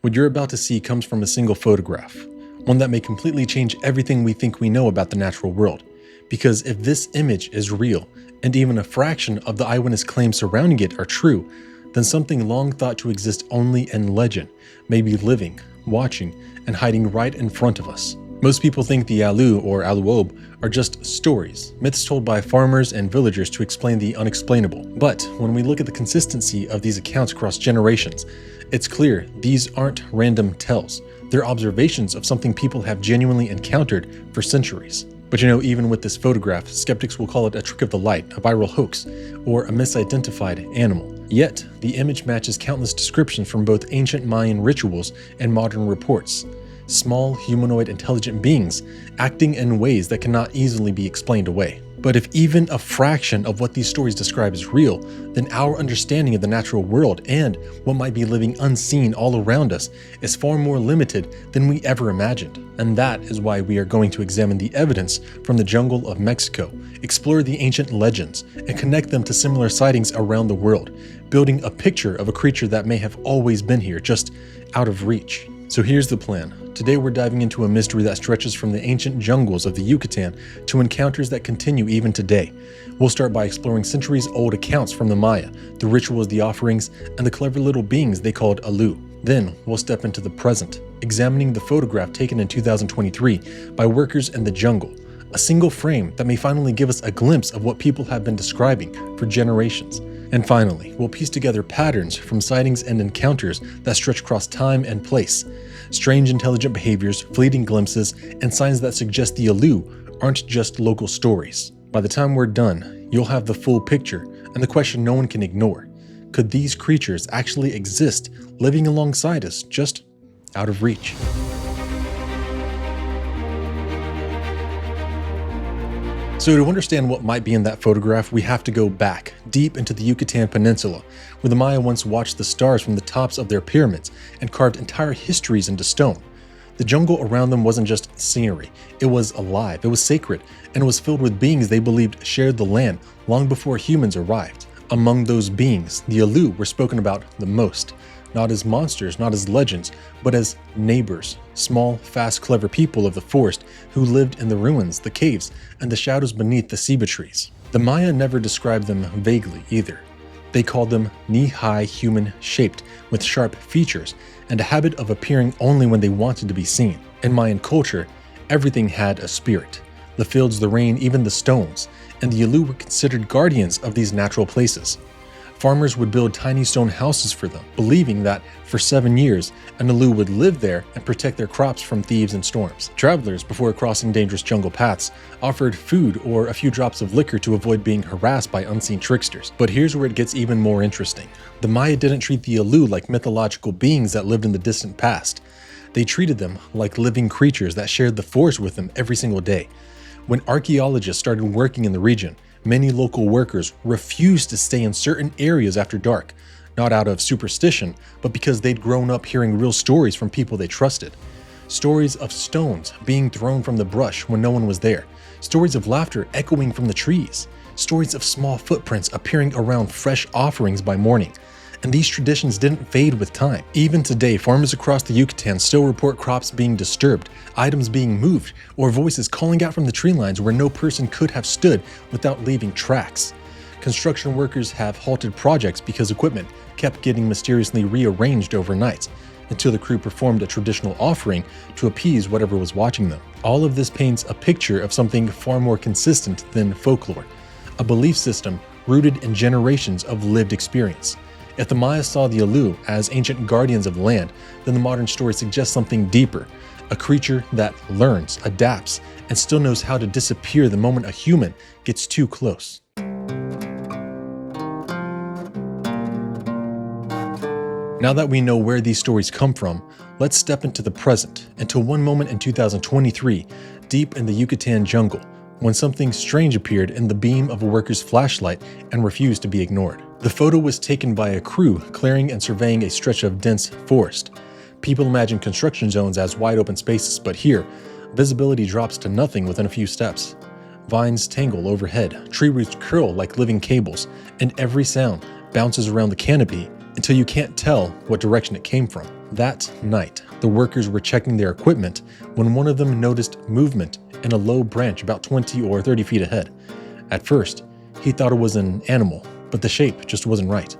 What you're about to see comes from a single photograph, one that may completely change everything we think we know about the natural world. Because if this image is real, and even a fraction of the eyewitness claims surrounding it are true, then something long thought to exist only in legend may be living, watching, and hiding right in front of us. Most people think the aloo or aloo are just stories, myths told by farmers and villagers to explain the unexplainable. But when we look at the consistency of these accounts across generations, it's clear these aren't random tells. They're observations of something people have genuinely encountered for centuries. But even with this photograph, skeptics will call it a trick of the light, a viral hoax, or a misidentified animal. Yet, the image matches countless descriptions from both ancient Mayan rituals and modern reports. Small, humanoid, intelligent beings acting in ways that cannot easily be explained away. But if even a fraction of what these stories describe is real, then our understanding of the natural world and what might be living unseen all around us is far more limited than we ever imagined. And that is why we are going to examine the evidence from the jungle of Mexico, explore the ancient legends, and connect them to similar sightings around the world, building a picture of a creature that may have always been here, just out of reach. So here's the plan. Today we're diving into a mystery that stretches from the ancient jungles of the Yucatan to encounters that continue even today. We'll start by exploring centuries-old accounts from the Maya, the rituals, the offerings, and the clever little beings they called aloo. Then we'll step into the present, examining the photograph taken in 2023 by workers in the jungle, a single frame that may finally give us a glimpse of what people have been describing for generations. And finally, we'll piece together patterns from sightings and encounters that stretch across time and place. Strange intelligent behaviors, fleeting glimpses, and signs that suggest the aloo aren't just local stories. By the time we're done, you'll have the full picture and the question no one can ignore. Could these creatures actually exist, living alongside us, just out of reach? So to understand what might be in that photograph, we have to go back, deep into the Yucatán Peninsula, where the Maya once watched the stars from the tops of their pyramids and carved entire histories into stone. The jungle around them wasn't just scenery, it was alive, it was sacred, and it was filled with beings they believed shared the land long before humans arrived. Among those beings, the aloo were spoken about the most. Not as monsters, not as legends, but as neighbors, small, fast, clever people of the forest who lived in the ruins, the caves, and the shadows beneath the ceiba trees. The Maya never described them vaguely either. They called them knee-high human-shaped, with sharp features, and a habit of appearing only when they wanted to be seen. In Mayan culture, everything had a spirit. The fields, the rain, even the stones, and the aloo were considered guardians of these natural places. Farmers would build tiny stone houses for them, believing that for 7 years, an aloo would live there and protect their crops from thieves and storms. Travelers, before crossing dangerous jungle paths, offered food or a few drops of liquor to avoid being harassed by unseen tricksters. But here's where it gets even more interesting. The Maya didn't treat the aloo like mythological beings that lived in the distant past. They treated them like living creatures that shared the forest with them every single day. When archaeologists started working in the region, many local workers refused to stay in certain areas after dark, not out of superstition, but because they'd grown up hearing real stories from people they trusted. Stories of stones being thrown from the brush when no one was there, stories of laughter echoing from the trees, stories of small footprints appearing around fresh offerings by morning. And these traditions didn't fade with time. Even today, farmers across the Yucatan still report crops being disturbed, items being moved, or voices calling out from the tree lines where no person could have stood without leaving tracks. Construction workers have halted projects because equipment kept getting mysteriously rearranged overnight, until the crew performed a traditional offering to appease whatever was watching them. All of this paints a picture of something far more consistent than folklore, a belief system rooted in generations of lived experience. If the Maya saw the aloo as ancient guardians of the land, then the modern story suggests something deeper, a creature that learns, adapts, and still knows how to disappear the moment a human gets too close. Now that we know where these stories come from, let's step into the present, into one moment in 2023, deep in the Yucatan jungle, when something strange appeared in the beam of a worker's flashlight and refused to be ignored. The photo was taken by a crew clearing and surveying a stretch of dense forest. People imagine construction zones as wide open spaces, but here, visibility drops to nothing within a few steps. Vines tangle overhead, tree roots curl like living cables, and every sound bounces around the canopy until you can't tell what direction it came from. That night, the workers were checking their equipment when one of them noticed movement in a low branch about 20 or 30 feet ahead. At first, he thought it was an animal, but the shape just wasn't right.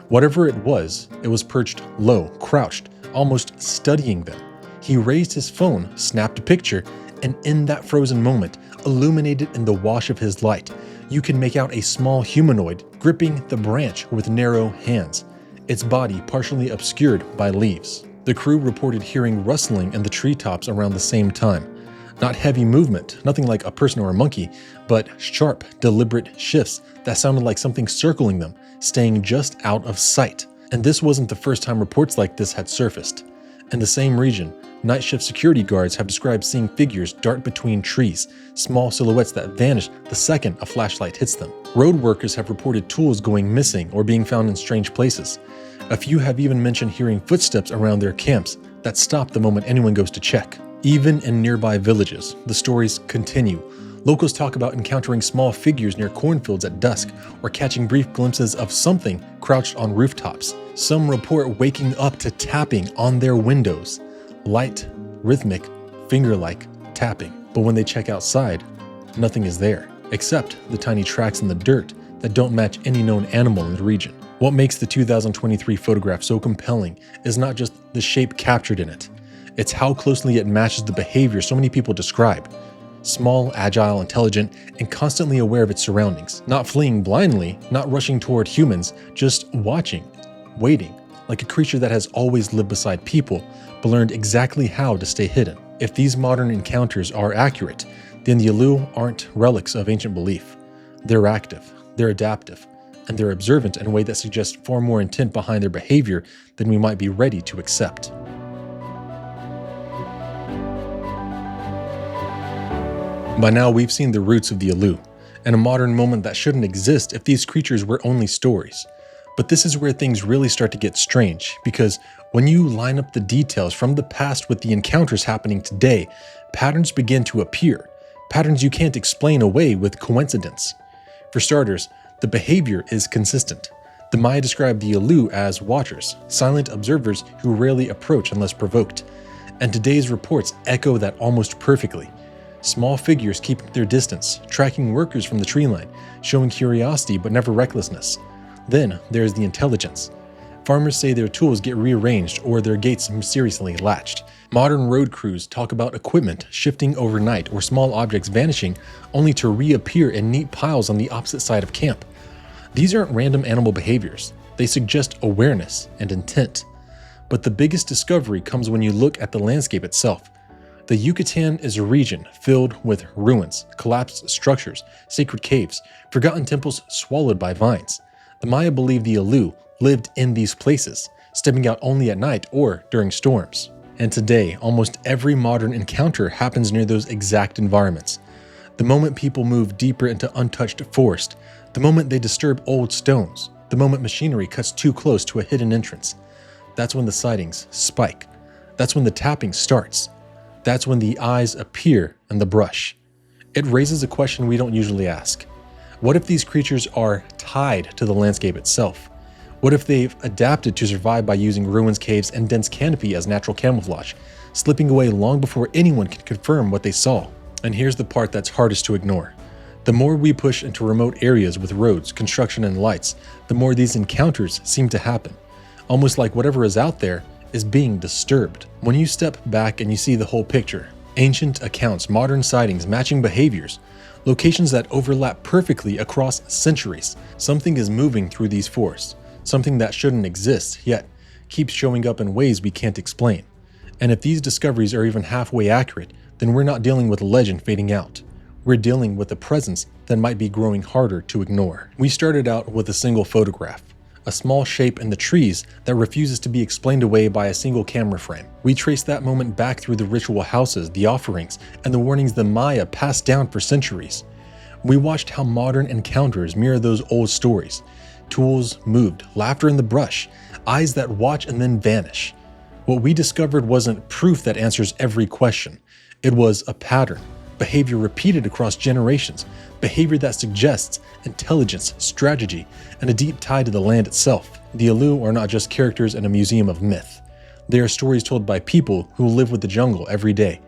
Whatever it was perched low, crouched, almost studying them. He raised his phone, snapped a picture, and in that frozen moment, illuminated in the wash of his light, you can make out a small humanoid gripping the branch with narrow hands, its body partially obscured by leaves. The crew reported hearing rustling in the treetops around the same time. Not heavy movement, nothing like a person or a monkey, but sharp, deliberate shifts that sounded like something circling them, staying just out of sight. And this wasn't the first time reports like this had surfaced. In the same region, night shift security guards have described seeing figures dart between trees, small silhouettes that vanish the second a flashlight hits them. Road workers have reported tools going missing or being found in strange places. A few have even mentioned hearing footsteps around their camps that stop the moment anyone goes to check. Even in nearby villages, the stories continue. Locals talk about encountering small figures near cornfields at dusk or catching brief glimpses of something crouched on rooftops. Some report waking up to tapping on their windows. Light, rhythmic, finger-like tapping. But when they check outside, nothing is there, except the tiny tracks in the dirt that don't match any known animal in the region. What makes the 2023 photograph so compelling is not just the shape captured in it. It's how closely it matches the behavior so many people describe. Small, agile, intelligent, and constantly aware of its surroundings. Not fleeing blindly, not rushing toward humans, just watching, waiting, like a creature that has always lived beside people, but learned exactly how to stay hidden. If these modern encounters are accurate, then the aloo aren't relics of ancient belief. They're active, they're adaptive, and they're observant in a way that suggests far more intent behind their behavior than we might be ready to accept. By now, we've seen the roots of the aloo, and a modern moment that shouldn't exist if these creatures were only stories. But this is where things really start to get strange, because when you line up the details from the past with the encounters happening today, patterns begin to appear, patterns you can't explain away with coincidence. For starters, the behavior is consistent. The Maya described the aloo as watchers, silent observers who rarely approach unless provoked, and today's reports echo that almost perfectly. Small figures keeping their distance, tracking workers from the tree line, showing curiosity but never recklessness. Then there's the intelligence. Farmers say their tools get rearranged or their gates mysteriously latched. Modern road crews talk about equipment shifting overnight or small objects vanishing only to reappear in neat piles on the opposite side of camp. These aren't random animal behaviors. They suggest awareness and intent. But the biggest discovery comes when you look at the landscape itself. The Yucatan is a region filled with ruins, collapsed structures, sacred caves, forgotten temples swallowed by vines. The Maya believed the aloo lived in these places, stepping out only at night or during storms. And today, almost every modern encounter happens near those exact environments. The moment people move deeper into untouched forest, the moment they disturb old stones, the moment machinery cuts too close to a hidden entrance. That's when the sightings spike. That's when the tapping starts. That's when the eyes appear in the brush. It raises a question we don't usually ask. What if these creatures are tied to the landscape itself? What if they've adapted to survive by using ruins, caves, and dense canopy as natural camouflage, slipping away long before anyone can confirm what they saw? And here's the part that's hardest to ignore. The more we push into remote areas with roads, construction, and lights, the more these encounters seem to happen. Almost like whatever is out there is being disturbed. When you step back and you see the whole picture, ancient accounts, modern sightings, matching behaviors, locations that overlap perfectly across centuries, something is moving through these forests, something that shouldn't exist, yet keeps showing up in ways we can't explain. And if these discoveries are even halfway accurate, then we're not dealing with a legend fading out. We're dealing with a presence that might be growing harder to ignore. We started out with a single photograph, a small shape in the trees that refuses to be explained away by a single camera frame. We traced that moment back through the ritual houses, the offerings, and the warnings the Maya passed down for centuries. We watched how modern encounters mirror those old stories. Tools moved, laughter in the brush, eyes that watch and then vanish. What we discovered wasn't proof that answers every question. It was a pattern, behavior repeated across generations, behavior that suggests intelligence, strategy, and a deep tie to the land itself. The aloo are not just characters in a museum of myth. They are stories told by people who live with the jungle every day.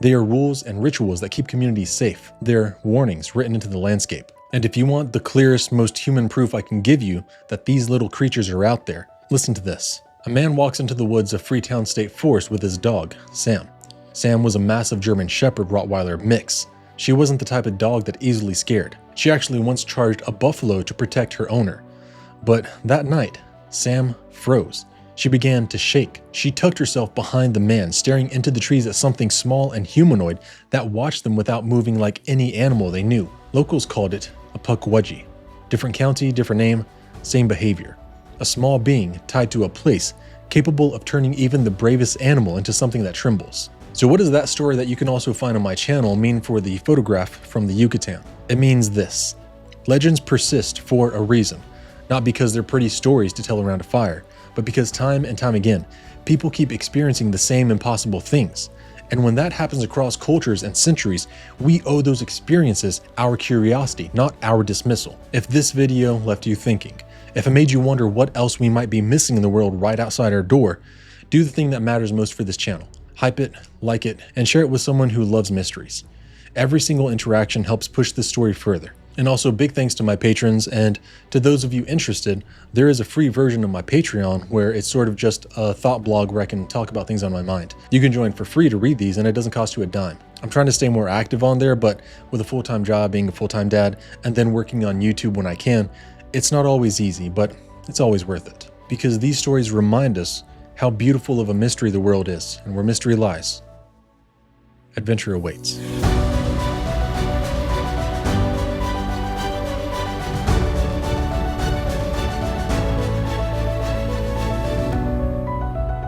They are rules and rituals that keep communities safe. They're warnings written into the landscape. And if you want the clearest, most human proof I can give you that these little creatures are out there, listen to this. A man walks into the woods of Freetown State Forest with his dog, Sam. Sam was a massive German Shepherd Rottweiler mix. She wasn't the type of dog that easily scared. She actually once charged a buffalo to protect her owner. But that night, Sam froze. She began to shake. She tucked herself behind the man, staring into the trees at something small and humanoid that watched them without moving like any animal they knew. Locals called it a pukwudgie. Different county, different name, same behavior. A small being tied to a place, capable of turning even the bravest animal into something that trembles. So what does that story that you can also find on my channel mean for the photograph from the Yucatan? It means this. Legends persist for a reason. Not because they're pretty stories to tell around a fire, but because time and time again, people keep experiencing the same impossible things. And when that happens across cultures and centuries, we owe those experiences our curiosity, not our dismissal. If this video left you thinking, if it made you wonder what else we might be missing in the world right outside our door, do the thing that matters most for this channel. Hype it, like it, and share it with someone who loves mysteries. Every single interaction helps push this story further. And also big thanks to my patrons, and to those of you interested, there is a free version of my Patreon where it's sort of just a thought blog where I can talk about things on my mind. You can join for free to read these and it doesn't cost you a dime. I'm trying to stay more active on there, but with a full-time job, being a full-time dad, and then working on YouTube when I can, it's not always easy, but it's always worth it. Because these stories remind us how beautiful of a mystery the world is, and where mystery lies, adventure awaits.